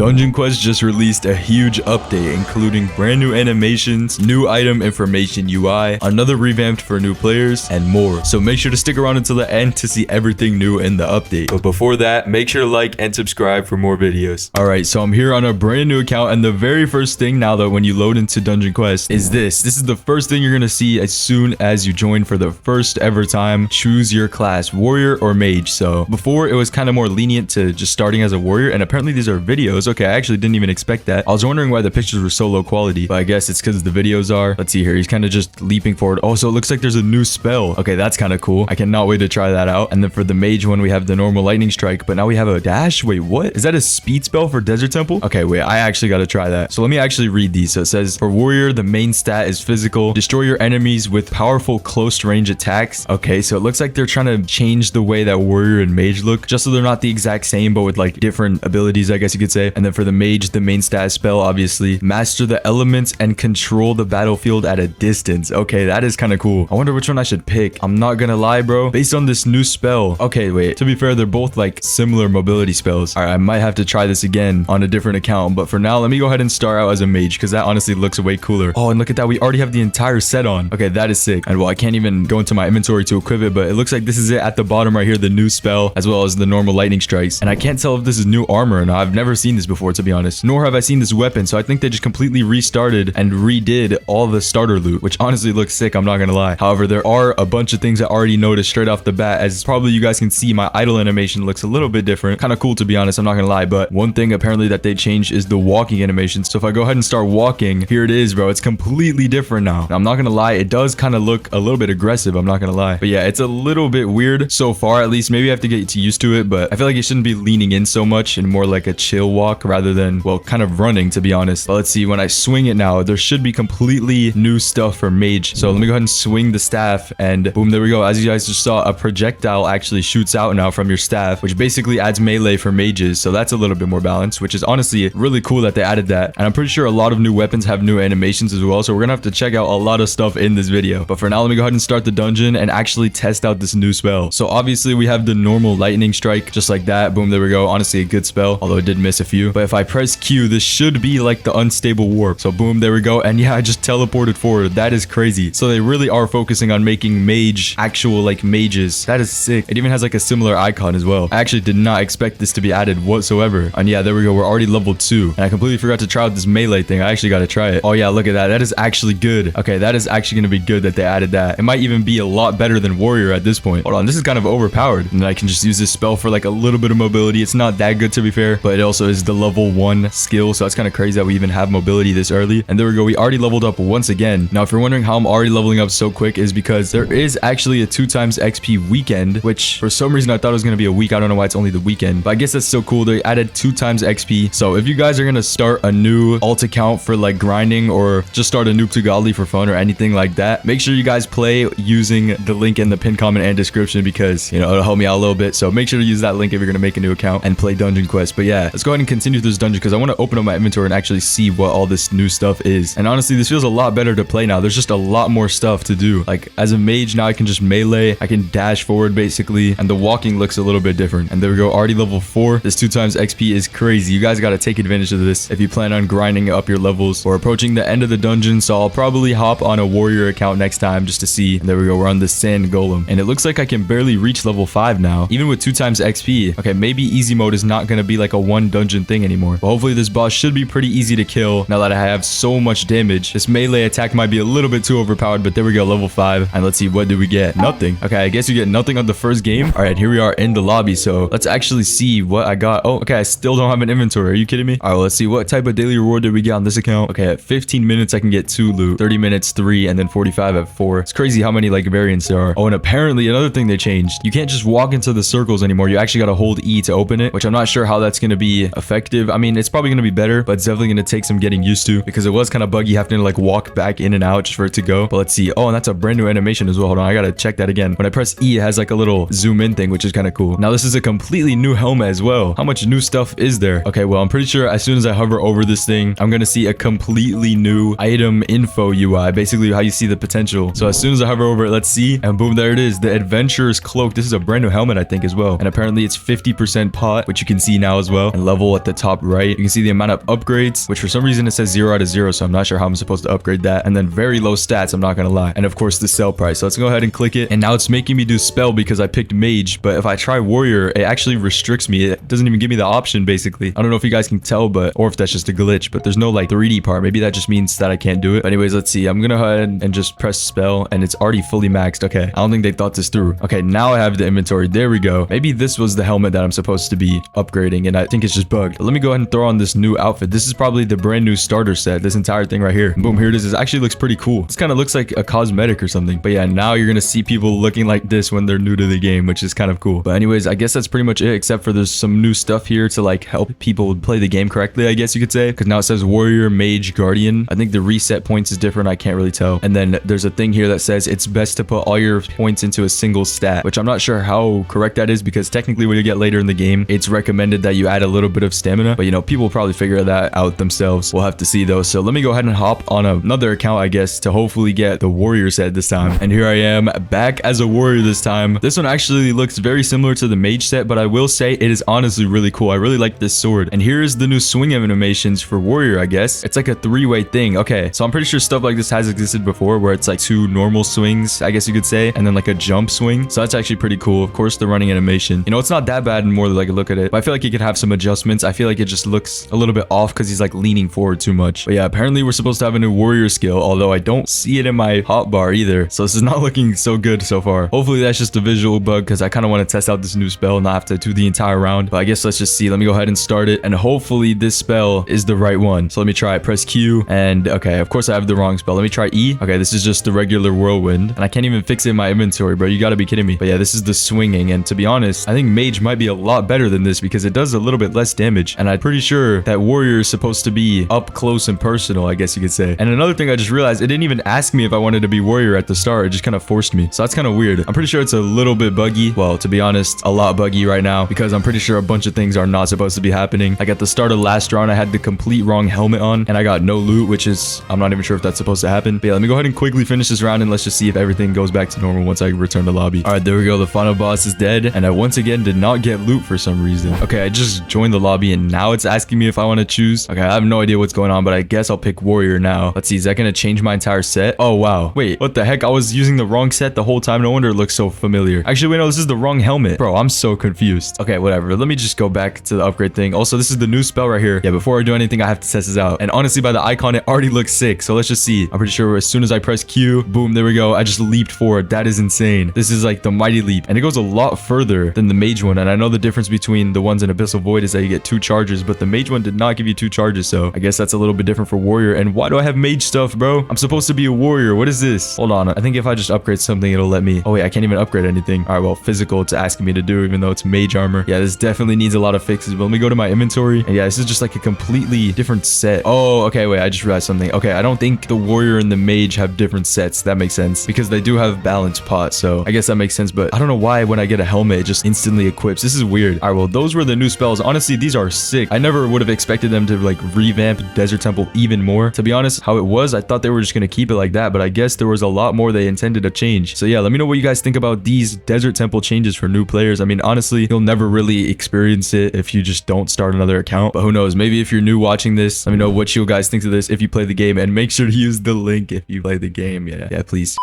Dungeon Quest just released a huge update, including brand new animations, new item information UI, another revamped for new players, and more. So make sure to stick around until the end to see everything new in the update. But before that, make sure to like and subscribe for more videos. Alright, so I'm here on a brand new account, and the very first thing now that when you load into Dungeon Quest is this. This is the first thing you're gonna see as soon as you join for the first ever time. Choose your class, warrior or mage. So before it was kind of more lenient to just starting as a warrior, and apparently these are videos. Okay, I actually didn't even expect that. I was wondering why the pictures were so low quality, but I guess it's because the videos are. Let's see here. He's kind of just leaping forward. Oh, so it looks like there's a new spell. Okay, that's kind of cool. I cannot wait to try that out. And then for the mage one, we have the normal lightning strike, but now we have a dash. Wait, what? Is that a speed spell for Desert Temple? Okay, wait, I actually got to try that. So let me actually read these. So it says, for warrior, the main stat is physical. Destroy your enemies with powerful close range attacks. Okay, so it looks like they're trying to change the way that warrior and mage look, just so they're not the exact same, but with like different abilities, I guess you could say. And then for the mage, the main stat spell, obviously, master the elements and control the battlefield at a distance. Okay, that is kind of cool. I wonder which one I should pick. I'm not gonna lie, bro. Based on this new spell. Okay, wait. To be fair, they're both like similar mobility spells. All right, I might have to try this again on a different account, but for now, let me go ahead and start out as a mage because that honestly looks way cooler. Oh, and look at that. We already have the entire set on. Okay, that is sick. And well, I can't even go into my inventory to equip it, but it looks like this is it at the bottom right here, the new spell, as well as the normal lightning strikes. And I can't tell if this is new armor or not. I've never seen this before, to be honest, nor have I seen this weapon. So I think they just completely restarted and redid all the starter loot, which honestly looks sick. I'm not gonna lie. However, there are a bunch of things I already noticed straight off the bat. As probably you guys can see, my idle animation looks a little bit different. Kind of cool, to be honest. I'm not gonna lie. But one thing apparently that they changed is the walking animation. So if I go ahead and start walking, here it is, bro. It's completely different now. I'm not gonna lie. It does kind of look a little bit aggressive. I'm not gonna lie. But yeah, it's a little bit weird so far, at least. Maybe I have to get used to it, but I feel like it shouldn't be leaning in so much and more like a chill walk rather than, well, kind of running, to be honest. But let's see. When I swing it now, there should be completely new stuff for mage. So let me go ahead and swing the staff, and boom, there we go. As you guys just saw, a projectile actually shoots out now from your staff, which basically adds melee for mages. So that's a little bit more balanced, which is honestly really cool that they added that. And I'm pretty sure a lot of new weapons have new animations as well. So we're gonna have to check out a lot of stuff in this video. But for now, let me go ahead and start the dungeon and actually test out this new spell. So obviously we have the normal lightning strike, just like that. Boom, there we go. Honestly, a good spell, although it did miss a few. But if I press Q, this should be like the unstable warp. So boom, there we go. And yeah, I just teleported forward. That is crazy. So they really are focusing on making mage actual like mages. That is sick. It even has like a similar icon as well. I actually did not expect this to be added whatsoever. And yeah, there we go. We're already level 2. And I completely forgot to try out this melee thing. I actually got to try it. Oh yeah, look at that. That is actually good. Okay, that is actually going to be good that they added that. It might even be a lot better than warrior at this point. Hold on, this is kind of overpowered. And then I can just use this spell for like a little bit of mobility. It's not that good, to be fair, but it also is the level 1 skill. So that's kind of crazy that we even have mobility this early. And there we go. We already leveled up once again. Now, if you're wondering how I'm already leveling up so quick, is because there is actually a 2x XP weekend, which for some reason I thought it was going to be a week. I don't know why it's only the weekend, but I guess that's so cool. They added 2x XP. So if you guys are going to start a new alt account for like grinding, or just start a noob to godly for fun or anything like that, make sure you guys play using the link in the pinned comment and description, because you know it'll help me out a little bit. So make sure to use that link if you're going to make a new account and play Dungeon Quest. But yeah, let's go ahead and continue this dungeon because I want to open up my inventory and actually see what all this new stuff is. And honestly, this feels a lot better to play now. There's just a lot more stuff to do. Like as a mage now, I can just melee, I can dash forward basically, and the walking looks a little bit different. And there we go, already level 4. This 2x XP is crazy. You guys got to take advantage of this if you plan on grinding up your levels. We're approaching the end of the dungeon, so I'll probably hop on a warrior account next time just to see. And there we go, we're on the sand golem, and it looks like I can barely reach level 5 now, even with 2x XP. Okay, maybe easy mode is not going to be like a one dungeon thing anymore, but hopefully this boss should be pretty easy to kill now that I have so much damage. This melee attack might be a little bit too overpowered, but there we go, level 5. And let's see, what did we get? Nothing. Okay, I guess you get nothing on the first game. All right, here we are in the lobby, so let's actually see what I got. Oh, okay, I still don't have an inventory. Are you kidding me? All right, well, let's see, what type of daily reward did we get on this account? Okay, at 15 minutes I can get 2 loot, 30 minutes 3, and then 45 at 4. It's crazy how many like variants there are. Oh, and apparently another thing they changed, you can't just walk into the circles anymore. You actually got to hold E to open it, which I'm not sure how that's going to be effective. I mean, it's probably going to be better, but it's definitely going to take some getting used to, because it was kind of buggy having to like walk back in and out just for it to go. But let's see. Oh, and that's a brand new animation as well. Hold on, I gotta check that again. When I press E, it has like a little zoom in thing, which is kind of cool. Now this is a completely new helmet as well. How much new stuff is there? Okay, well, I'm pretty sure as soon as I hover over this thing, I'm gonna see a completely new item info UI, basically how you see the potential. So as soon as I hover over it, let's see, and boom, there it is, the adventurer's cloak. This is a brand new helmet, I think, as well, and apparently it's 50% pot, which you can see now as well, and level at the top right. You can see the amount of upgrades, which for some reason it says 0 out of 0, so I'm not sure how I'm supposed to upgrade that. And then very low stats, I'm not gonna lie. And of course the sell price. So let's go ahead and click it. And now it's making me do spell because I picked mage, but if I try warrior, it actually restricts me. It doesn't even give me the option basically. I don't know if you guys can tell, but or if that's just a glitch, but there's no like 3D part. Maybe that just means that I can't do it. But anyways, let's see. I'm gonna go ahead and just press spell, and it's already fully maxed. Okay, I don't think they thought this through. Okay, now I have the inventory. There we go. Maybe this was the helmet that I'm supposed to be upgrading, and I think it's just bugged. But let me go ahead and throw on this new outfit. This is probably the brand new starter set. This entire thing right here. Boom, here it is. It actually looks pretty cool. This kind of looks like a cosmetic or something. But yeah, now you're gonna see people looking like this when they're new to the game, which is kind of cool. But anyways, I guess that's pretty much it, except for there's some new stuff here to like help people play the game correctly, I guess you could say, because now it says warrior, mage, guardian. I think the reset points is different. I can't really tell. And then there's a thing here that says it's best to put all your points into a single stat, which I'm not sure how correct that is, because technically when you get later in the game, it's recommended that you add a little bit of stamina, but you know, people will probably figure that out themselves. We'll have to see though. So let me go ahead and hop on another account, I guess, to hopefully get the warrior set this time. And here I am back as a warrior this time. This one actually looks very similar to the mage set, but I will say it is honestly really cool. I really like this sword. And here's the new swing animations for warrior, I guess. It's like a three-way thing. Okay, so I'm pretty sure stuff like this has existed before, where it's like two normal swings, I guess you could say, and then like a jump swing. So that's actually pretty cool. Of course, the running animation, you know, it's not that bad and more like a look at it, but I feel like it could have some adjustments. I feel like it just looks a little bit off because he's like leaning forward too much. But yeah, apparently we're supposed to have a new warrior skill, although I don't see it in my hotbar either. So this is not looking so good so far. Hopefully that's just a visual bug, because I kind of want to test out this new spell and not have to do the entire round. But I guess let's just see. Let me go ahead and start it, and hopefully this spell is the right one. So let me try it. Press Q, and okay, of course I have the wrong spell. Let me try E. Okay, this is just the regular whirlwind, and I can't even fix it in my inventory, bro. You gotta be kidding me. But yeah, this is the swinging, and to be honest, I think mage might be a lot better than this because it does a little bit less damage, and I'm pretty sure that warrior is supposed to be up close and personal, I guess you could say. And another thing I just realized, it didn't even ask me if I wanted to be warrior at the start. It just kind of forced me. So that's kind of weird. I'm pretty sure it's a little bit buggy. Well, to be honest, a lot buggy right now, because I'm pretty sure a bunch of things are not supposed to be happening. Like at the start of last round, I had the complete wrong helmet on, and I got no loot, which is, I'm not even sure if that's supposed to happen. But yeah, let me go ahead and quickly finish this round, and let's just see if everything goes back to normal once I return to lobby. All right, there we go. The final boss is dead, and I once again did not get loot for some reason. Okay, I just joined the lobby, and now it's asking me if I want to choose. Okay, I have no idea what's going on, but I guess I'll pick warrior now. Let's see, is that going to change my entire set? Oh, wow. Wait, what the heck? I was using the wrong set the whole time. No wonder it looks so familiar. Actually, wait, no, this is the wrong helmet. Bro, I'm so confused. Okay, whatever. Let me just go back to the upgrade thing. Also, this is the new spell right here. Yeah, before I do anything, I have to test this out. And honestly, by the icon, it already looks sick. So let's just see. I'm pretty sure as soon as I press Q, boom, there we go. I just leaped forward. That is insane. This is like the mighty leap, and it goes a lot further than the mage one. And I know the difference between the ones in Abyssal Void is that you get 2 charges, but the mage one did not give you 2 charges. So I guess that's a little bit different for warrior. And why do I have mage stuff, bro? I'm supposed to be a warrior. What is this? Hold on. I think if I just upgrade something, it'll let me. Oh wait, I can't even upgrade anything. All right, well, physical it's asking me to do, even though it's mage armor. Yeah, this definitely needs a lot of fixes. But let me go to my inventory, and yeah, this is just like a completely different set. Oh, okay, wait, I just realized something. Okay, I don't think the warrior and the mage have different sets. That makes sense, because they do have balanced pot, so I guess that makes sense. But I don't know why when I get a helmet, it just instantly equips. This is weird. All right, well, those were the new spells. Honestly, these are sick. I never would have expected them to like revamp Desert Temple even more. To be honest, how it was, I thought they were just gonna keep it like that, but I guess there was a lot more they intended to change. So yeah, let me know what you guys think about these Desert Temple changes for new players. I mean, honestly, you'll never really experience it if you just don't start another account, but who knows, maybe if you're new watching this, let me know what you guys think of this if you play the game, and make sure to use the link if you play the game. Yeah, please.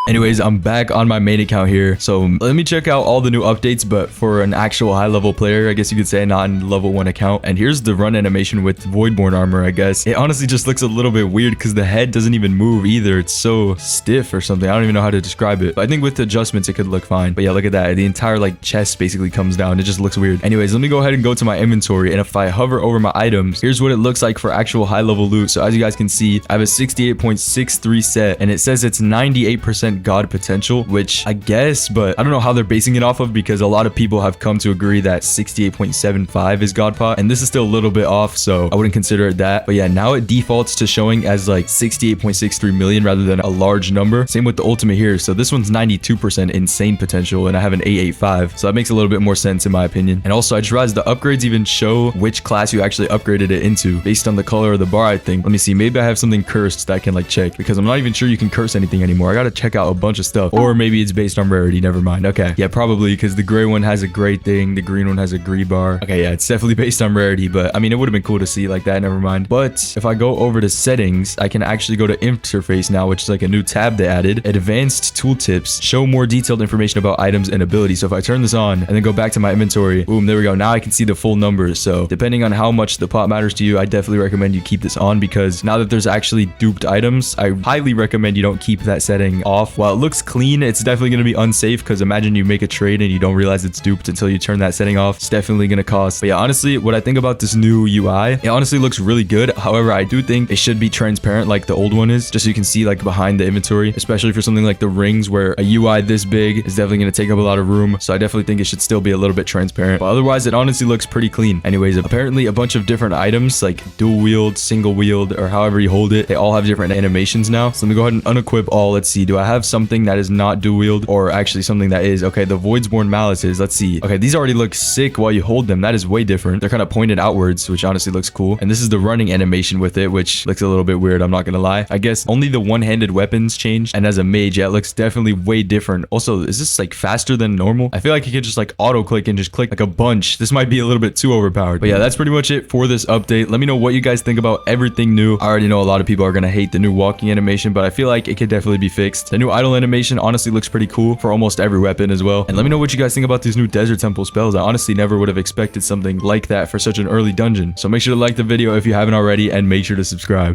Anyways, I'm back on my main account here. So let me check out all the new updates, but for an actual high level player, I guess you could say, not in level 1 account. And here's the run animation with Voidborn armor, I guess. It honestly just looks a little bit weird because the head doesn't even move either. It's so stiff or something. I don't even know how to describe it. But I think with adjustments, it could look fine. But yeah, look at that. The entire like chest basically comes down. It just looks weird. Anyways, let me go ahead and go to my inventory. And if I hover over my items, here's what it looks like for actual high level loot. So as you guys can see, I have a 68.63 set, and it says it's 98% god potential, which I guess, but I don't know how they're basing it off of, because a lot of people have come to agree that 68.75 is god pot, and this is still a little bit off, so I wouldn't consider it that. But yeah, now it defaults to showing as like 68.63 million rather than a large number. Same with the ultimate here. So this one's 92% insane potential, and I have an 885, so that makes a little bit more sense in my opinion. And also, I just realized the upgrades even show which class you actually upgraded it into based on the color of the bar, I think. Let me see, maybe I have something cursed that I can like check, because I'm not even sure you can curse anything anymore. I gotta check out out a bunch of stuff. Or maybe it's based on rarity. Never mind. Okay. Yeah, probably because the gray one has a gray thing. The green one has a green bar. Okay, yeah, it's definitely based on rarity, but I mean, it would have been cool to see like that. Never mind. But if I go over to settings, I can actually go to interface now, which is like a new tab they added. Advanced tooltips show more detailed information about items and abilities. So if I turn this on and then go back to my inventory, boom, there we go. Now I can see the full numbers. So depending on how much the pot matters to you, I definitely recommend you keep this on, because now that there's actually duped items, I highly recommend you don't keep that setting off. While it looks clean, it's definitely going to be unsafe, because imagine you make a trade and you don't realize it's duped until you turn that setting off. It's definitely going to cost. But yeah, honestly, what I think about this new UI, it honestly looks really good. However, I do think it should be transparent like the old one is, just so you can see like behind the inventory, especially for something like the rings where a UI this big is definitely going to take up a lot of room. So I definitely think it should still be a little bit transparent, but otherwise it honestly looks pretty clean. Anyways, apparently a bunch of different items like dual wield, single wield, or however you hold it, they all have different animations now. So let me go ahead and unequip all. Let's see, do I have something that is not dual wield, or actually something that is? Okay, the Voidsborn Malices. Let's see. Okay, these already look sick while you hold them. That is way different. They're kind of pointed outwards, which honestly looks cool. And this is the running animation with it, which looks a little bit weird, I'm not gonna lie. I guess only the one-handed weapons changed, and as a mage, yeah, it looks definitely way different. Also, is this like faster than normal? I feel like you could just like auto click and just click like a bunch. This might be a little bit too overpowered. But yeah, that's pretty much it for this update. Let me know what you guys think about everything new. I already know a lot of people are gonna hate the new walking animation, but I feel like it could definitely be fixed. The new idle animation honestly looks pretty cool for almost every weapon as well. And let me know what you guys think about these new desert temple spells. I honestly never would have expected something like that for such an early dungeon. So make sure to like the video if you haven't already, and make sure to subscribe.